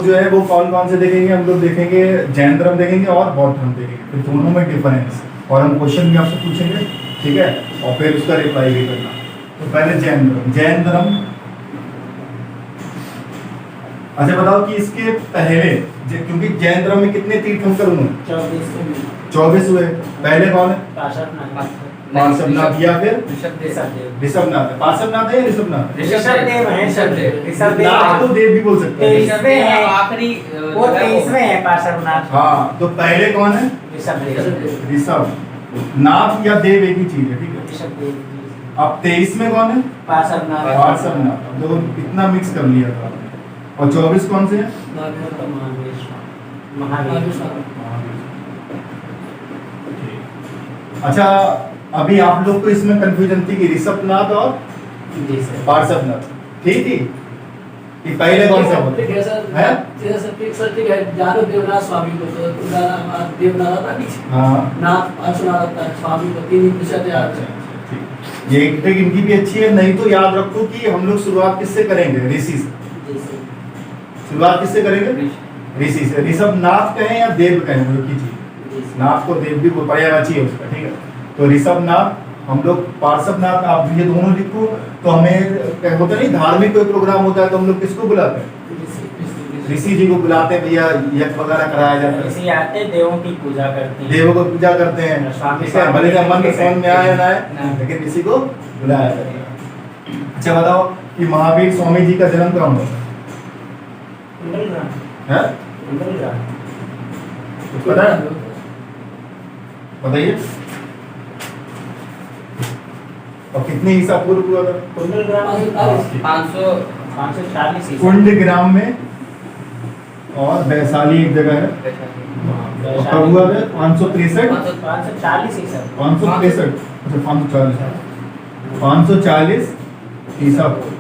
जो है वो कौन कौन से देखेंगे, हम लोग देखेंगे जैन धर्म देखेंगे और बौद्ध धर्म देखेंगे, फिर दोनों में डिफरेंस और हम क्वेश्चन भी आपसे पूछेंगे, ठीक है, और फिर उसका रिप्लाई भी करना। तो पहले जैन धर्म। जैन धर्म, अच्छा बताओ कि इसके पहले, क्योंकि जैन धर्म में कितने तीर्थंकर हुए? 24 हुए। पहले कौन है? पार्श्वनाथ या फिर ऋषभनाथ। पार्श्वनाथ है या ऋषभनाथ? ऋषभदेव है। ऋषभदेव नाथ तो देव भी बोल सकते हैं। आखिरी वो 23वें है पार्श्वनाथ। हाँ, तो पहले कौन है? ऋषभदेव। ऋषभ। नाथ या देव एक ही चीज है, ठीक है। ऋषभदेव। अब 23 में कौन है? पार्श्वनाथ। पार्श्वनाथ। तो इतना मिक्स कर लिया था। और 24 कौन से हैं? महावीर। अच्छा, अभी आप लोग को इसमें कंफ्यूजन थी कि ऋषभनाथ और पार्श्वनाथ, ठीक थी कि पहले कौन सा बोलते हैं? जानो देवनाथ स्वामी को तो देवनाथ हाँ, नाथ पार्श्वनाथ स्वामी को तीन प्रतिशत याद है। ठीक। ये एक ट्रिक इनकी भी अच्छी है, नहीं तो याद रखो कि हम लोग शुरुआत किससे करेंगे? ऋषि से। शुरुआत किससे करेंगे? ऋषि से। ऋषभनाथ कहें या देव कहें, वो की चीज। नाथ को देव भी पर्यायवाची है उसका, ठीक है। तो ऋषभनाथ, हम लोग पार्श्वनाथ, आप ये दोनों लिखो। तो हमें होता नहीं, धार्मिक कोई प्रोग्राम होता है तो हम लोग किसको बुलाते हैं? ऋषि जी को बुलाते हैं, भैया यज्ञ वगैरह कराया जाता है। ऋषि आते हैं, देवों की पूजा करते हैं। देवों को पूजा करते हैं, ठीक है। भले का मंत्र समझ में आया ना है, लेकिन ऋषि को बुलाया जाता है। अच्छा बताओ कि महावीर स्वामी जी का जन्म कहाँ हुआ? है? पता है? बताइए। और कितने ईसा पूर्व हुआ था? कुंडग्राम में, और वैशाली एक जगह है। कब हुआ था? 563। 563। अच्छा 540 ईसा पूर्व,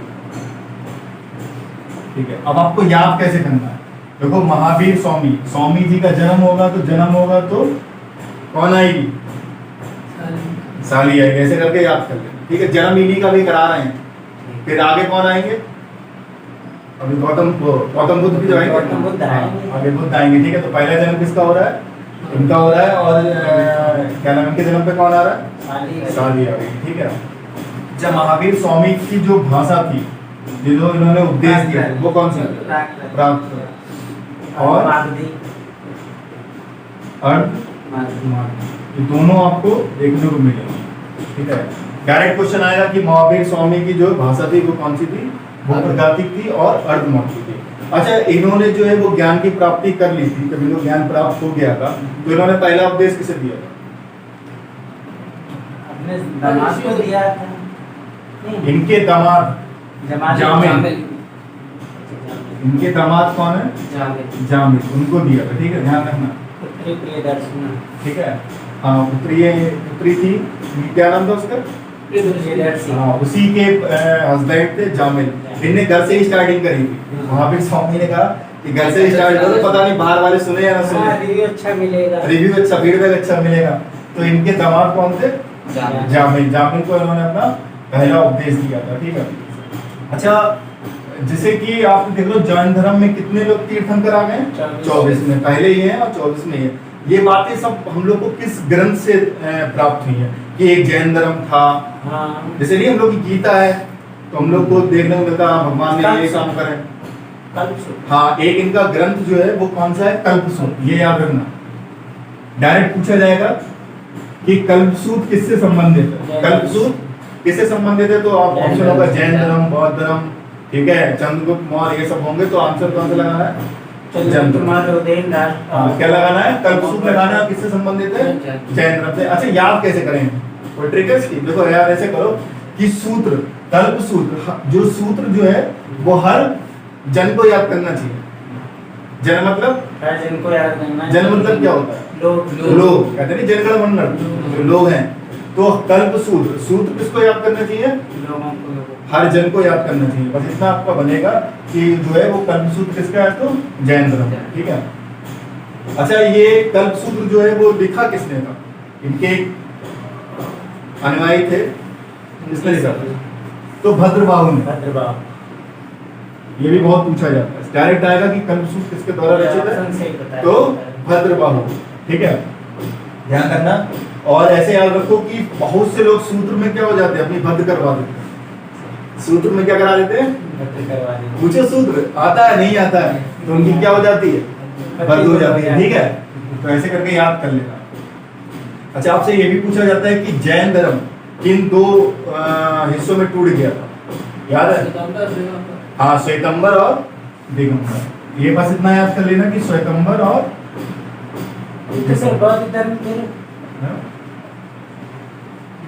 ठीक है। अब आपको याद कैसे करना है? देखो, महावीर स्वामी जी का जन्म होगा तो कौन आएगी? साली आएगी। ऐसे करके याद कर लेना, ठीक है। जन्म इन्हीं का भी करा रहे हैं। फिर आगे कौन आएंगे? अभी गौतम बुद्ध भी जो आएंगे, आगे बुद्ध आएंगे, ठीक है। तो पहला जन्म किसका हो रहा है? इनका हो रहा है। और क्या नाम, इनके जन्म पे कौन आ रहा है? साली आ गई, ठीक है। जब महावीर स्वामी की जो भाषा थी, जो इन्होंने उपदेश दिया, वो कौन सी? प्राकृत और अर्ध। ये दोनों आपको देखने को मिलेंगे, ठीक है। डायरेक्ट क्वेश्चन आएगा कि महावीर स्वामी की जो भाषा थी वो कौन सी थी? वो प्राकृतिक थी और अर्धमौखिक थी। अच्छा, इन्होंने जो है वो ज्ञान की प्राप्ति कर ली थी, जब इनको ज्ञान प्राप्त हो गया था तो इन्होंने पहला उपदेश किसे दिया था? अपने दामाद को दिया था। इनके दामाद जामिल। इनके दामाद कौन है? जामिल। उनको दिया था, ठीक है, ध्यान रखना, ठीक है। पुत्री थी, क्या नाम था उसका? उसी के हस्बैंड थे जामिल। इनने घर से ही स्टार्टिंग करी थी। महावीर स्वामी ने कहा कि घर से ही स्टार्ट करो, पता नहीं बाहर वाले सुने या ना सुने, रिव्यू अच्छा मिलेगा, फीडबैक अच्छा मिलेगा। तो इनके दामाद कौन थे? जामिल को इन्होंने अपना पहला उपदेश दिया था, ठीक है। अच्छा, जैसे कि आप देख लो, जैन धर्म में कितने लोग तीर्थंकर आ गए? 24 में। पहले ही है और 24 में ही है। ये बातें सब हम लोग को किस ग्रंथ से प्राप्त हुई है? कि एक जैन धर्म था, जैसे नहीं हम लोग की गीता है तो हम लोग को देखने को मिलता है भगवान ने ये काम करे। हाँ, एक इनका ग्रंथ जो है वो कौन सा है? कल्पसूत्र। ये याद रखना, डायरेक्ट पूछा जाएगा कि कल्पसूत्र किससे संबंधित है? कल्पसूत्र किससे संबंधित है? तो आप ऑप्शन होगा जैन धर्म, बौद्ध धर्म, ठीक है, चंद्रगुप्त मौर्य, ये सब होंगे। तो आंसर कौन सा लगाना है? क्या लगाना है? कल्पसूत्र लगाना है। किससे संबंधित है? जैन धर्म से। अच्छा, याद कैसे करें? कोई ट्रिक है इसकी? देखो यार, ऐसे करो कि सूत्र, कल्पसूत्र, जो सूत्र जो है वो हर जन को याद करना चाहिए। जन मतलब? जन को याद करना। जन मतलब क्या होता है? लोग कहते नहीं, जनगण मंडल, जो लोग हैं। तो कल्पसूत्र, सूत्र किसको याद करना चाहिए? लोगों को, हर जन को याद करना चाहिए। बस इतना आपका बनेगा कि जो है वो कल्पसूत्र किसका है? तो जैन धर्म, ठीक है। अच्छा, ये कल्पसूत्र जो है वो लिखा किसने था? इनके अनुयायी थे, किसने लिखा था? तो भद्रबाहु ने। ये भी बहुत पूछा जाता है। डायरेक्ट आएगा कि कल्पसूत्र किसके द्वारा रचित ऑप्शन से ही है, बताया तो जाता है। भद्रबाहु। ठीक है, ध्यान रखना। और ऐसे याद रखो कि बहुत से लोग सूत्र में क्या हो जाते हैं, अपनी भद्र करवा देते हैं। सूत्र में क्या करा देते हैं, भद्र करवा दी। पूछो सूत्र आता है नहीं आता है, तो उनकी क्या हो जाती है, भद्र हो जाती है। ठीक है, तो ऐसे करके याद कर लेना। अच्छा, आपसे ये भी पूछा जाता है कि जैन धर्म किन दो हिस्सों में टूट गया था, याद है? सितंबर दिगंबर। हाँ, श्वेतंबर और दिगंबर। ये बस इतना याद कर लेना कि श्वेतंबर और तो सर बौद्ध धर्म के हाँ?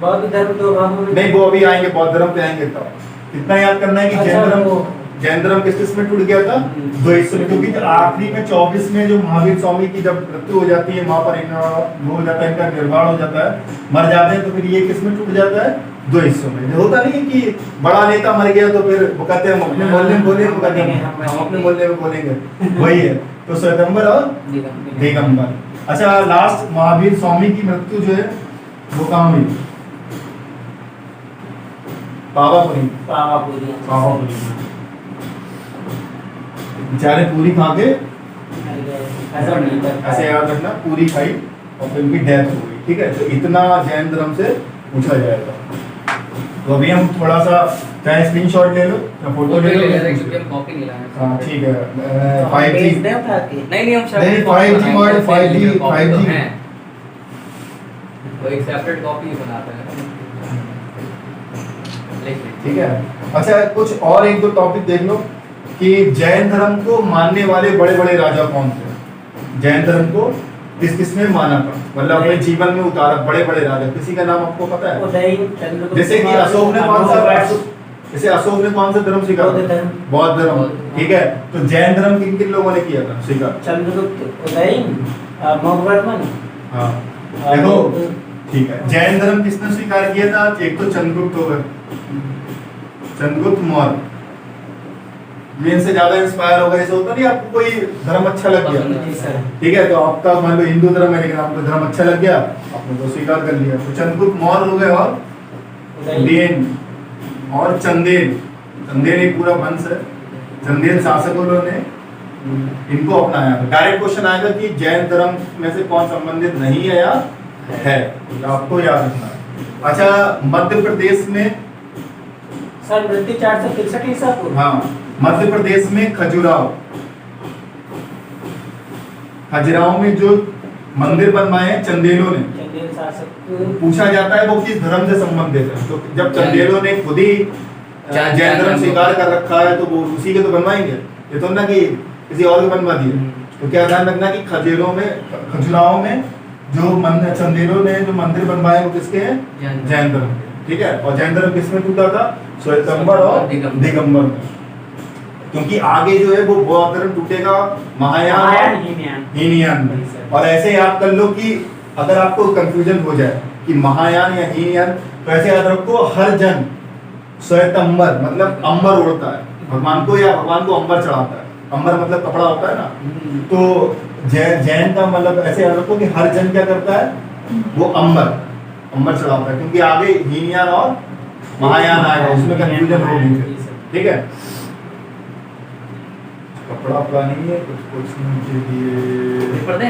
बौद्ध धर्म दो भागों में नहीं, वो अभी आएंगे, बौद्ध धर्म पे आएंगे तब। कितना याद करना है कि अच्छा, जैन धर्म किस किस में टूट गया था, दो हिस्सों में। क्योंकि आखिरी में 24 में जो महावीर स्वामी की जब मृत्यु हो जाती है, वहां पर वो हो जाता है, इनका निर्वाण हो जाता है, मर जाते हैं, तो फिर ये किस में टूट जाता है, दो हिस्सों में। होता नहीं है कि बड़ा नेता मर गया तो फिर वो कहते हैं हम अपने मोहल्ले में बोलेंगे, वो कहते हैं हम अपने मोहल्ले में बोलेंगे, वही है। तो श्वेतंबर और दिगंबर। अच्छा, लास्ट महावीर स्वामी की मृत्यु जो है वो कहाँ हुई, पावापुरी। पावापुरी। पावापुरी में बेचारे पूरी खा के हजम नहीं कर पाए। ऐसे याद रखना, पूरी खाई और फिर उनकी डेथ हो गई। ठीक है, तो इतना जैन धर्म से पूछा जाएगा। तो अभी हम थोड़ा सा चाहे स्क्रीनशॉट ले लो या फोटो ले लो। क्योंकि हम कॉपी नहीं लाए। हाँ ठीक है, तो हम 5G भेज दें उठा के? नहीं हम नहीं, 5G मॉडल, 5G है, तो एक सेपरेट कॉपी बनाते हैं। ठीक है। अच्छा, कुछ और एक दो टॉपिक देख लो कि जैन धर्म को मानने वाले बड़े बड़े राजा कौन थे। जैन धर्म को किस किस ने माना था, मतलब अपने जीवन में उतारा, बड़े बड़े राजा। किसी का नाम आपको पता है? उदयन, चंद्रगुप्त जैसे कि मौर्य, अशोक ने कौन सा अमोघवर्ष, जैसे अशोक ने कौन सा धर्म स्वीकार बौद्ध धर्म। बौद्ध धर्म। ठीक है, तो जैन धर्म किन किन लोगों ने किया था स्वीकार? चंद्रगुप्त, उदयन, मौर्यवर्मन। हाँ देखो, ठीक है, जैन धर्म किसने स्वीकार किया था? एक तो चंद्रगुप्त हो गए, चंद्रगुप्त मौर्य। ये इनसे ज्यादा इंस्पायर हो गए। ऐसा होता नहीं, आपको कोई धर्म अच्छा लग गया, जी सर। ठीक है, तो आपका मान लो हिंदू धर्म है, लेकिन आपको धर्म अच्छा लग गया, आपने तो स्वीकार कर लिया। तो चंद्रगुप्त मौर्य हो गए, और उदयन और चंदेल। चंदेल एक पूरा वंश है, चंदेल शासकों ने इनको अपनाया। डायरेक्ट क्वेश्चन आएगा कि जैन धर्म में से कौन संबंधित नहीं है या है, तो आपको याद रखना है। अच्छा, मध्य प्रदेश में, सर मृत्यु 463 ईसा पूर्व। हाँ, मध्य प्रदेश में खजुराहो, खजुराहो में जो मंदिर बनवाए हैं चंदेलों ने, चंदेल शासक। पूछा जाता है वो किस धर्म से संबंधित है। तो जब चंदेलों ने खुद ही जैन धर्म स्वीकार कर रखा है, तो वो उसी के तो बनवाएंगे, ये तो ना कि किसी और के बनवा दिए। तो क्या ध्यान रखना कि खजुराहो में जो मंदिर चंदेलों ने जो मंदिर बनवाए वो किसके हैं? जैन धर्म के। ठीक है, और जैन धर्म किसमें टूटा था? श्वेतंबर और दिगंबर में। क्योंकि आगे जो है वो बौद्ध धर्म टूटेगा महायान, हीनयान में। और ऐसे याद कर लो कि अगर आपको कंफ्यूजन हो जाए कि महायान या हीनयान, तो ऐसे याद रखो, हर जन श्वेतंबर मतलब अंबर उड़ता है भगवान को, या भगवान को अंबर चढ़ाता है। अंबर मतलब कपड़ा होता है ना, तो जैन का मतलब ऐसे याद रखो कि हर जन क्या करता है, वो अंबर चढ़ाता है। क्योंकि आगे हीनयान और महायान आएगा, उसमें कंफ्यूजन होगी। ठीक है, कपड़ा अपना नहीं है, कुछ नीचे दिए पढ़ दे।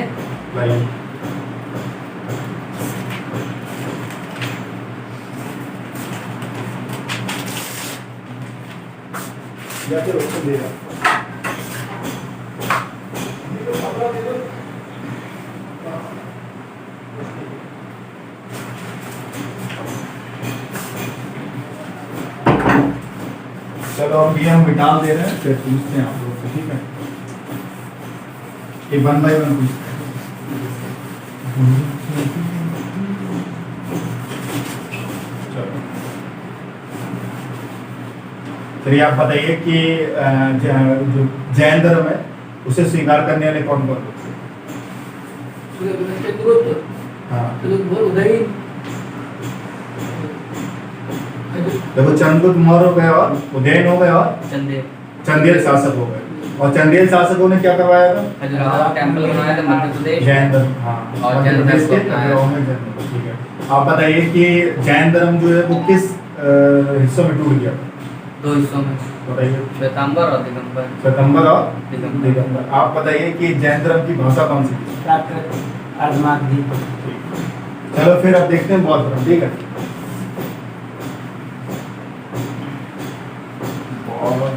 लाइए। या फिर उसको दे रहा चलो, अभी हम मिटा दे रहे हैं, फिर पूछते हैं आप लोग से। ठीक है, ये 1 by 1 पूछते हैं। चलो, चलिए आप बताइए कि जो जैन धर्म है उसे स्वीकार करने वाले कौन कौन लोग थे? चंद्रगुप्त, हाँ, उदयन, देखो, चंद्रगुप्त मौर्य हो गए और उदयन हो गए और चंदेल शासक हो गए। और चंदेल शासकों ने क्या करवाया था? खजुराहो टेंपल बनाया था मध्य प्रदेश। जैन धर्म, हाँ, और मध्य जैन प्रदेश के धर्म बनाया। खजुराहो में जैन धर्म। ठीक है, आप बताइए कि जैन धर्म जो है वो किस हिस्सों में टूट गया? 2 हिस्सों में। बताइए। श्वेतांबर और दिगंबर। श्वेतांबर और दिगंबर। दिगंबर। आप बताइए कि जैन धर्म की भाषा कौन सी है? प्राकृत अर्धमागधी। चलो फिर अब देखते हैं बौद्ध धर्म, ठीक है। बौद्ध धर्म।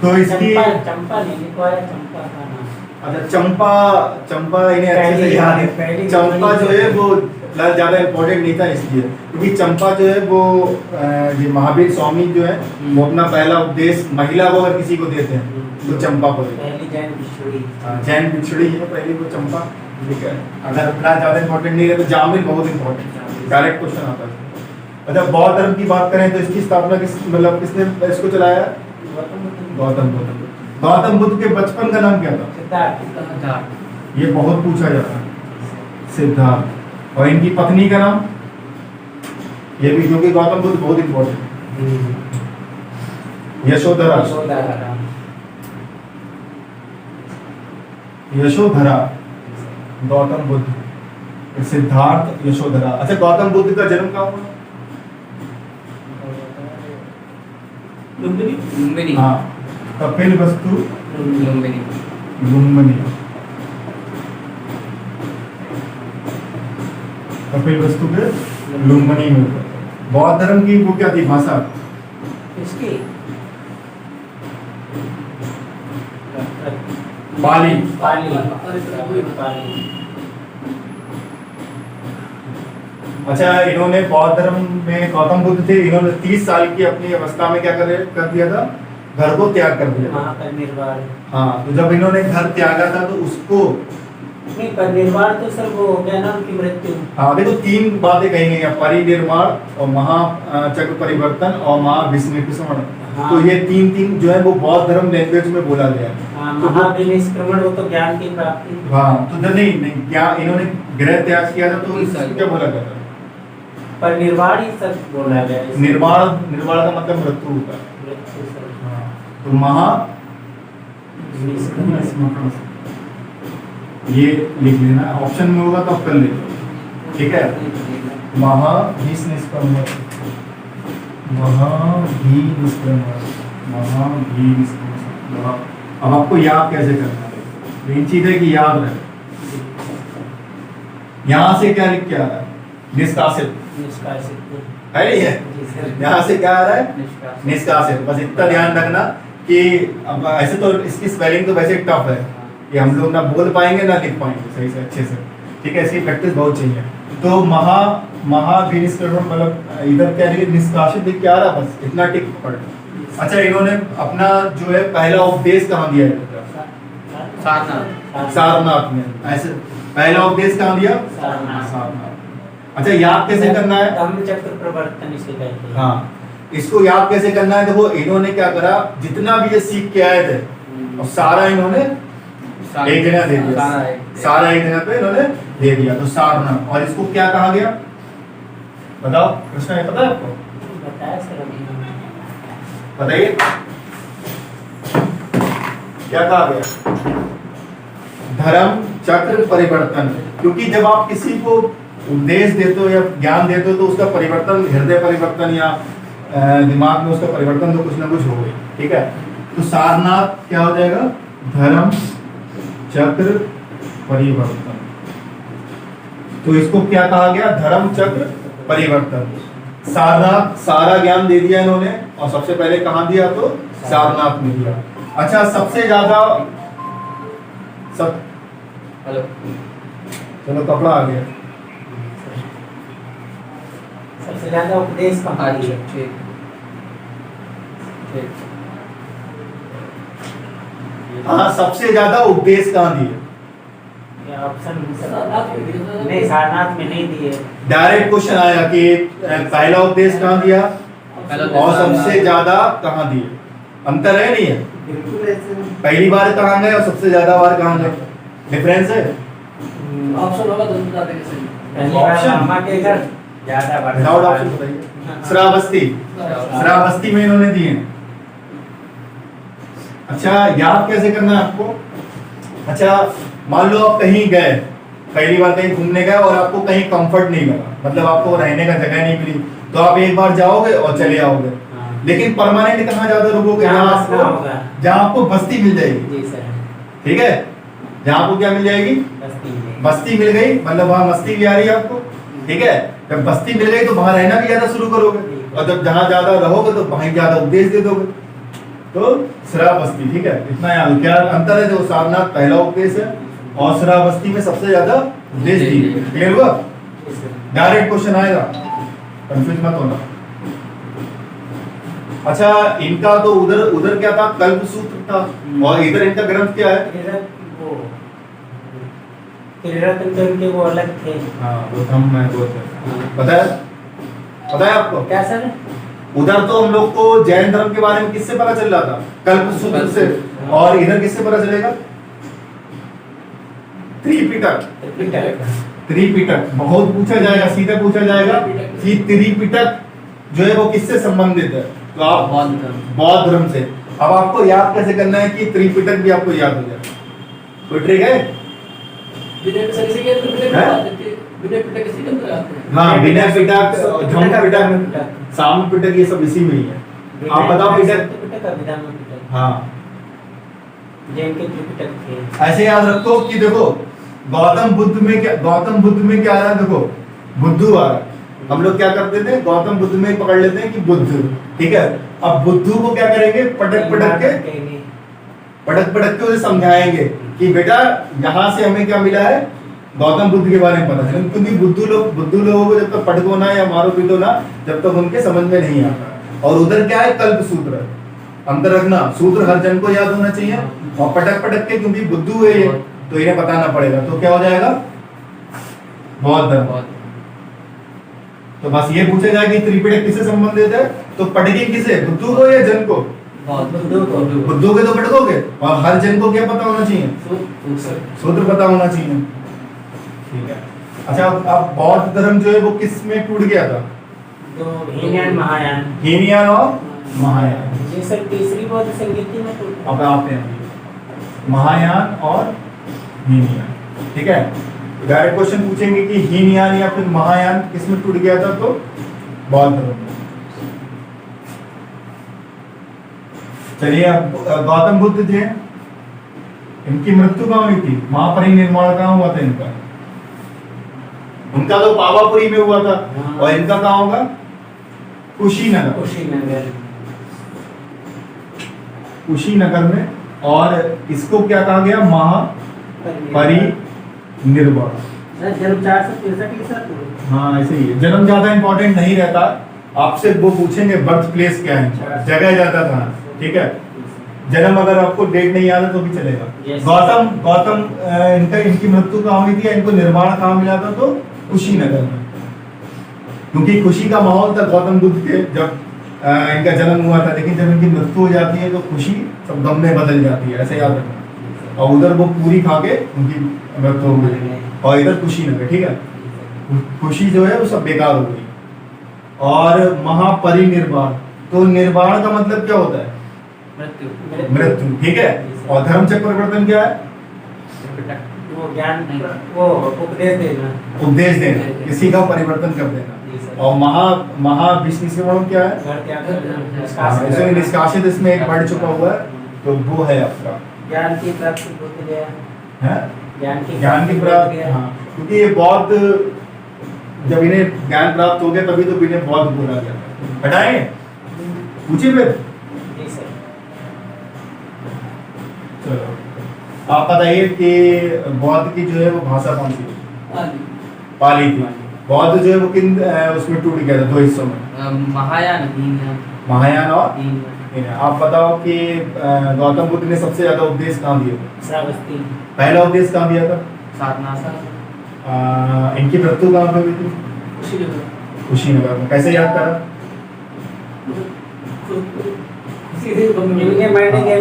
तो इसकी चंपा चंपा नहीं लिखवाया, चंपा का नाम। अच्छा चंपा, चंपा इन्हें अच्छे से पहली- याद है। पहली- चंपा जो है वो ज्यादा इम्पोर्टेंट नहीं था इसलिए, क्योंकि चंपा जो है वो ये महावीर स्वामी जो है वो अपना पहला उपदेश महिला को अगर किसी को देते हैं तो चंपा को देते पहली जैन बिछड़ी। हैं। जैन बिछड़ी है पहली वो चंपा, ठीक है। अगर इतना ज्यादा इम्पोर्टेंट नहीं है तो जामिन बहुत इम्पोर्टेंट, डायरेक्ट क्वेश्चन आता है। अच्छा बौद्ध धर्म की बात करें तो इसकी स्थापना किसने इसको चलाया? गौतम बुद्ध। गौतम बुद्ध के बचपन का नाम क्या था? सिद्धार्थ। ये बहुत पूछा जाता है, सिद्धार्थ। और इनकी पत्नी का नाम? ये भी, क्योंकि गौतम बुद्ध बहुत इंपॉर्टेंट है। यशोधरा। यशोधरा। यशोधरा, गौतम बुद्ध, सिद्धार्थ, यशोधरा। अच्छा गौतम बुद्ध का जन्म कहाँ हुआ? लुम्बिनी। हाँ, कपिल वस्तु लुम्बिनी। लुम्बिनी। कपिल वस्तु के लुम्बिनी में हुआ। बौद्ध धर्म की वो क्या थी भाषा? इसकी पाली। पाली। पाली। अच्छा इन्होंने बौद्ध धर्म में गौतम बुद्ध थे, इन्होंने 30 साल की अपनी अवस्था में क्या कर दिया था? घर को त्याग कर दिया। महापरिनिर्वाण। हाँ, तो जब इन्होंने घर त्यागा था तो उसको, नहीं परिनिर्वाण तो सर वो हो गया ना उनकी मृत्यु। हाँ देखो 3 बातें कही गई हैं, परिनिर्वाण और महाचक्र परिवर्तन और महाविस्मृतिस्मरण। हाँ। तो ये 3 जो है वो बौद्ध धर्म लैंग्वेज में बोला गया है। हाँ, महाविनिष्क्रमण वो तो ज्ञान की प्राप्ति। हाँ तो नहीं क्या इन्होंने गृह त्याग किया था तो इसको क्या बोला गया था? परिनिर्वाण ही सर बोला गया है। निर्वाण, निर्वाण का मतलब मृत्यु होता है। मृत्यु सर। हाँ, तो महा निष्क्रमण। ये लिख लेना, ऑप्शन में होगा तो आप कर लेना, ठीक है। महाभिनिष्क्रमण, महाभिनिष्क्रमण, महाभिनिष्क्रमण। अब आपको याद कैसे करना है? मेन चीज है कि याद रहे। यहाँ से क्या लिख के आ रहा है? निष्कासित निष्कासित। है, नहीं है? जी सर। यहाँ से क्या आ रहा है? निष्कासित। निष्कासित। बस इतना ध्यान रखना कि अब ऐसे तो इसकी स्पेलिंग तो वैसे टफ है कि हम लोग ना बोल पाएंगे ना लिख पाएंगे सही से अच्छे से, ठीक है। इसकी प्रैक्टिस बहुत चाहिए। तो महाभिनिष्क्रमण मतलब इधर क्या लिखे? निष्कासित लिख के आ रहा, बस इतना टिक पढ़। अच्छा इन्होंने अपना जो है पहला उपदेश कहाँ दिया है? सारनाथ। सारनाथ में। ऐसे पहला उपदेश कहाँ दिया? सारनाथ। सारनाथ। अच्छा याद कैसे करना है? धम्मचक्र प्रवर्तन इसे कहते हैं। हाँ, इसको याद कैसे करना है? देखो इन्होंने क्या करा, जितना भी ये सीख के आए थे और सारा इन्होंने एक जगह दे दिया, सारा एक जगह पे इन्होंने दे दिया, तो सारनाथ। और इसको क्या कहा गया बताओ? कृष्णा ये पता है आपको? बताया सर अभी। बताइए क्या कहा गया? धर्म चक्र परिवर्तन। क्योंकि जब आप किसी को उपदेश देते हो या ज्ञान देते हो तो उसका परिवर्तन, हृदय परिवर्तन या दिमाग में उसका परिवर्तन तो कुछ ना कुछ हो गई, ठीक है। तो सारनाथ क्या हो जाएगा? धर्म चक्र परिवर्तन। तो इसको क्या कहा गया? धर्म चक्र परिवर्तन। सारनाथ, सारा ज्ञान दे दिया इन्होंने और सबसे पहले कहाँ दिया? तो सारनाथ में दिया। अच्छा सबसे ज्यादा हेलो। चलो कपड़ा आ गया। सबसे ज्यादा उपदेश कहाँ अच्छा दिए? ठीक ठीक। हाँ सबसे ज्यादा उपदेश कहाँ दिए? ये ऑप्शन नहीं, सारनाथ में नहीं दिए। डायरेक्ट क्वेश्चन आया कि पहला उपदेश कहाँ दिया और सबसे ज्यादा कहाँ दिए? अंतर है नहीं है? बिल्कुल ऐसे पहली बार कहाँ गए और सबसे ज्यादा बार कहाँ गए? डिफरेंस है? ऑप्शन होगा तो बता देंगे सही। पहली बार ऑप्शन? मामा के घर ज्यादा बार। विदाउट ऑप्शन बताइए। श्रावस्ती, श्रावस्ती में इन्होंने दिए। अच्छा याद कैसे करना है आपको? अच्छा मान लो आप कहीं गए, पहली बार कहीं घूमने गए और आपको कहीं कंफर्ट नहीं लगा, मतलब आपको रहने का जगह नहीं मिली, तो आप एक बार जाओगे और चले आओगे। हाँ। लेकिन परमानेंट कहाँ ज्यादा रुकोगे? जहाँ जहाँ बसना होगा। आपको जहाँ आपको बस्ती मिल जाएगी। जी सर। ठीक है, जहाँ आपको क्या मिल जाएगी? बस्ती में। बस्ती मिल गई, मतलब वहाँ मस्ती भी आ रही है आपको। ठीक है, जब बस्ती मिल गई तो वहाँ रहना भी ज्यादा शुरू करोगे, और जब जहाँ ज्यादा रहोगे तो वहीं ज्यादा उपदेश दे दोगे। तो श्रावस्ती, ठीक है, इतना याद। क्या अंतर है? जो सारनाथ पहला उपदेश है और श्रावस्ती में सबसे ज्यादा उपदेश दी। क्लियर हुआ? जी सर। डायरेक्ट क्वेश्चन आएगा, कंफ्यूज मत होना। अच्छा, इनका तो उधर उधर क्या था? कल्प सूत्र था, और इधर इनका ग्रंथ क्या है? त्रिरत्न तो इनके वो अलग थे। हाँ, वो धम्म है, वो थे। पता है? पता है आपको? क्या सर? उधर तो हम लोग को जैन धर्म के बारे में किससे पता चल रहा था? कल्प सूत्र से। और इधर किससे पता चलेगा? त्रिपिटक। त्रिपिटक बहुत पूछा जाएगा, सीधा पूछा जाएगा कि त्रिपिटक जो है वो किससे संबंधित है? तो आप बौद्ध धर्म से। अब आपको याद कैसे करना है कि त्रिपिटक भी आपको याद हो जाए? कोई ट्रिक है? विनय पिटक से क्या पिटक हैं? आते थे? विनय पिटक इसी के अंदर आते हैं। हाँ, विनय पिटक, धम्म पिटक, साम पिटक, ये सब इसी में ही है। आप बताओ पिटक। पिटक और विधान पिटक। हाँ, जैन के त्रिपिटक थे। ऐसे याद रखो कि देखो गौतम बुद्ध में क्या आ रहा है? देखो बुद्धू आ रहा है। हम लोग क्या करते थे? गौतम बुद्ध में पकड़ लेते हैं कि बुद्ध, ठीक है। अब बुद्धू को क्या करेंगे? पटक पटक के उसे समझाएंगे कि बेटा यहाँ से हमें क्या मिला है? गौतम बुद्ध के बारे में पता चले। क्योंकि बुद्धू लोगों को जब तक पटको ना या मारो पीटो ना, जब तक उनके समझ में नहीं आता। और उधर क्या है? कल्प सूत्र। अंतर रखना, सूत्र हर जन को याद होना चाहिए, और पटक के क्योंकि बुद्धू है ये, तो इन्हें बताना पड़ेगा। तो क्या हो जाएगा? बौद्ध धर्म। तो बस ये पूछेगा कि त्रिपिटक किससे संबंधित है? तो पढ़ेंगे किसे? बुद्धू को या जन को? बुद्धू के तो पढ़ोगे, और हर जन को क्या पता होना चाहिए? सूत्र पता होना चाहिए। ठीक है। अच्छा, अब बौद्ध धर्म जो है वो किस में टूट गया था? तो हीनयान महायान। हीनयान और महायान। ये सर तीसरी बौद्ध संगीति में टूटा। अब आते हैं महायान और हीनयान। ठीक है, डायरेक्ट क्वेश्चन पूछेंगे कि हीनयान या फिर महायान किस में टूट गया था? तो बौद्ध धर्म में। चलिए, अब गौतम बुद्ध जी, इनकी मृत्यु कहाँ हुई थी? महापरिनिर्वाण कहाँ हुआ था इनका? उनका तो पावापुरी में हुआ था, और इनका कहाँ होगा? कुशीनगर। कुशीनगर में। और इसको क्या कहा गया? महापरिनिर्वाण। जन्म 463 ईसा। हाँ, ऐसे ही है। जन्म ज्यादा इंपॉर्टेंट नहीं रहता, आपसे वो पूछेंगे बर्थ प्लेस क्या है, जगह जाता था। ठीक है, जन्म अगर आपको डेट नहीं याद है तो भी चलेगा। गौतम इनकी मृत्यु कहाँ हुई थी? इनको निर्वाण कहाँ मिला था? तो कुशीनगर में। क्योंकि खुशी का माहौल था गौतम बुद्ध के जब इनका जन्म हुआ था, लेकिन जब इनकी मृत्यु हो जाती है तो खुशी सब गम में बदल जाती है, ऐसे याद रखना। और उधर वो पूरी खा के उनकी मृत्यु हो गई, और इधर कुशीनगर। ठीक है, खुशी जो है वो सब बेकार हो गई। और महापरिनिर्वाण, तो निर्वाण का मतलब क्या होता है? मृत्यु। ठीक है, और धर्म चक्र परिवर्तन क्या है? वो ज्ञान, वो उपदेश देना, किसी का परिवर्तन कर देना। और महाविश्निषेवण क्या है? इसमें निष्कासित, इसमें एक बढ़ चुका हुआ है, तो वो है आपका ज्ञान की प्राप्ति होती है। ज्ञान की प्राप्ति। हाँ, क्योंकि ये बौद्ध, जब इन्हें ज्ञान प्राप्त हो गया तभी तो इन्हें बौद्ध बोला गया था। हटाएं, पूछिए फिर। चलो, आप बताइए कि बौद्ध की जो है वो भाषा कौन सी है? पाली थी। बौद्ध जो है वो किन उसमें टूट गया था? दो हिस्सों में, महायान और हीनयान। आप बताओ कि गौतम बुद्ध ने सबसे ज्यादा उपदेश कहाँ दिए थे? श्रावस्ती। पहला उपदेश कहाँ दिया था? सारनाथ। इनकी मृत्यु कहाँ पे हुई थी? कुशीनगर में। कैसे याद करा?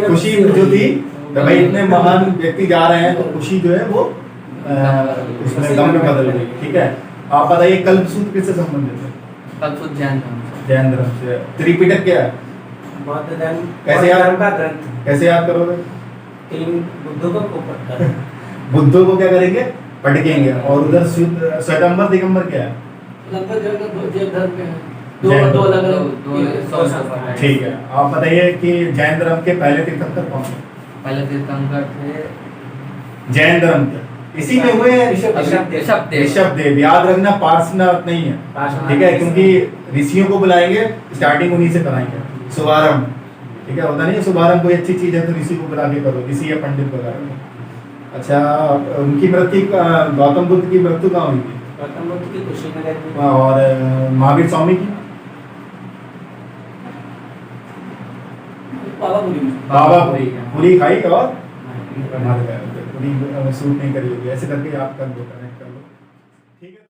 खुशी जो थी, तो भाई इतने महान व्यक्ति जा रहे हैं तो खुशी जो है वो उसमें गम में बदल गई। ठीक है, आप बताइए कल्प सूत्र किससे संबंधित है? कल्प सूत्र जैन धर्म से। त्रिपिटक क्या है? बौद्ध धर्म। कैसे याद का ग्रंथ। कैसे याद करोगे? तीन बुद्धों को पढ़कर। बुद्धों को क्या करेंगे? पढ़ेंगे। और उधर श्वेतांबर दिगंबर क्या है? लगभग जैन धर्म के हैं। दो जैन दो धर्म। अलग अलग दो संप्रदाय। ठीक है, आप बताइए कि जैन धर्म के पहले तीर्थंकर कौन थे? पहले तीर्थंकर थे जैन धर्म के इसी में हुए ऋषभदेव। ऋषभदेव। याद रखना पार्श्वनाथ नहीं है, पार्श्वनाथ ठीक है, नहीं। क्योंकि ऋषियों को बुलाएंगे, स्टार्टिंग उन्हीं से कराएंगे, शुभारंभ, ठीक है, होता नहीं है शुभारंभ कोई अच्छी चीज है तो ऋषि को बुला के करो, ऋषि या पंडित वगैरह। अच्छा, उनकी मृत्यु गौतम बुद्ध की मृत्यु कहाँ हुई थी? गौतम बुद्ध की कुशीनगर में। और महावीर स्वामी की? बाबा बोली बाबापुरी। पूरी खाई और हाँ, मार गए, पूरी सूट नहीं करी होगी, ऐसे करके आप कर लो, कनेक्ट कर लो।